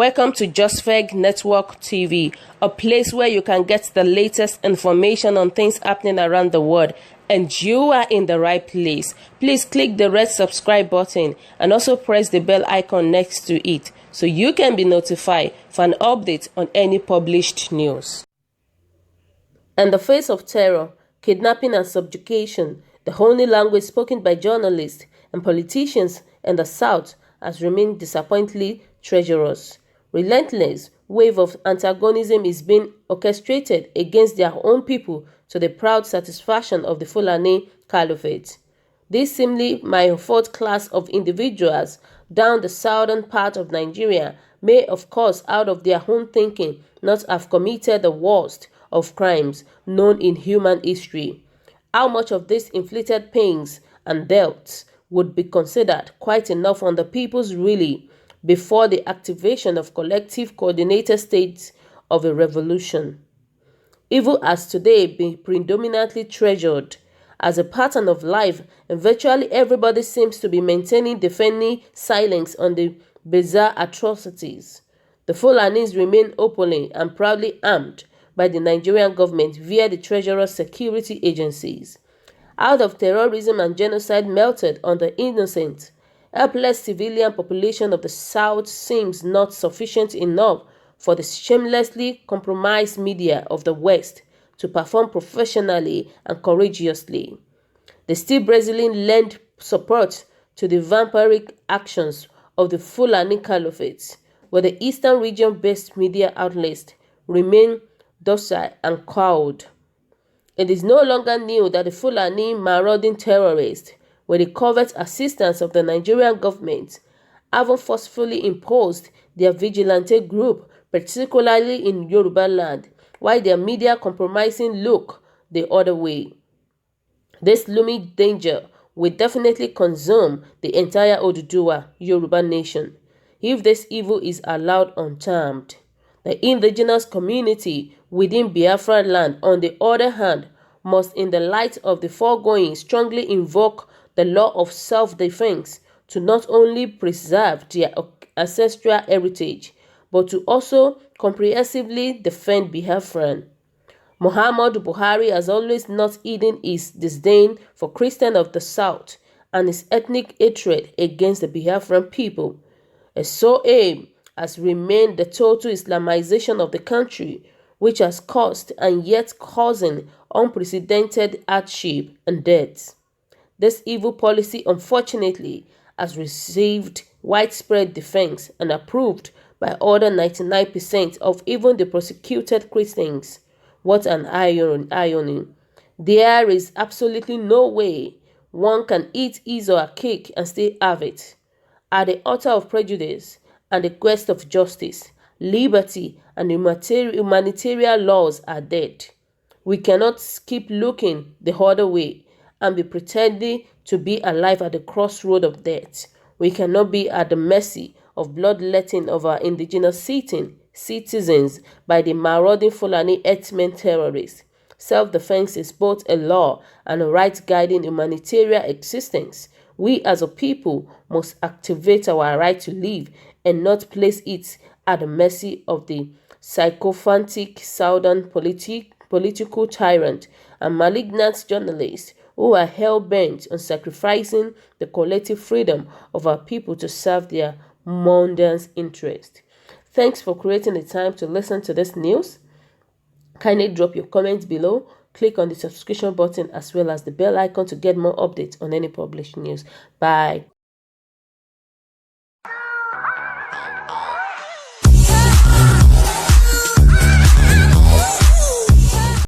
Welcome to JustFeg Network TV, a place where you can get the latest information on things happening around the world. And you are in the right place. Please click the red subscribe button and also press the bell icon next to it so you can be notified for an update on any published news. In the face of terror, kidnapping and subjugation, the only language spoken by journalists and politicians in the South has remained disappointingly treacherous. Relentless wave of antagonism is being orchestrated against their own people to the proud satisfaction of the Fulani Caliphate. This seemingly my-fault class of individuals down the southern part of Nigeria may, of course, out of their own thinking, not have committed the worst of crimes known in human history. How much of these inflicted pains and deaths would be considered quite enough on the people's really before the activation of collective coordinated states of a revolution? Evil has today been predominantly treasured as a pattern of life, and virtually everybody seems to be maintaining defending silence on the bizarre atrocities. The Fulanis remain openly and proudly armed by the Nigerian government via the treasurer's security agencies. Out of terrorism and genocide melted on the innocent, helpless civilian population of the South seems not sufficient enough for the shamelessly compromised media of the West to perform professionally and courageously. They still brazenly lend support to the vampiric actions of the Fulani Caliphate, where the Eastern region-based media outlets remain docile and cowed. It is no longer new that the Fulani marauding terrorists, with the covert assistance of the Nigerian government, have forcefully imposed their vigilante group, particularly in Yoruba land, while their media compromising look the other way. This looming danger will definitely consume the entire Oduduwa Yoruba nation if this evil is allowed untamed. The indigenous community within Biafra land, on the other hand, must, in the light of the foregoing, strongly invoke the law of self-defense to not only preserve their ancestral heritage, but to also comprehensively defend Biafran. Muhammadu Buhari has always not hidden his disdain for Christians of the South and his ethnic hatred against the Biafran people. His sole aim has remained the total Islamization of the country, which has caused and yet causing unprecedented hardship and deaths. This evil policy, unfortunately, has received widespread defense and approved by other 99% of even the persecuted Christians. What an irony. There is absolutely no way one can eat his or her cake and still have it. At the altar of prejudice and the quest of justice, liberty, and humanitarian laws are dead. We cannot keep looking the other way and be pretending to be alive at the crossroad of death. We cannot be at the mercy of bloodletting of our indigenous citizens by the marauding Fulani herdsmen terrorists. Self-defense is both a law and a right guiding humanitarian existence. We as a people must activate our right to live and not place it at the mercy of the sycophantic southern political tyrant and malignant journalists who are hell-bent on sacrificing the collective freedom of our people to serve their mundane interest. Thanks for creating the time to listen to this news. Kindly drop your comments below. Click on the subscription button as well as the bell icon to get more updates on any published news. Bye.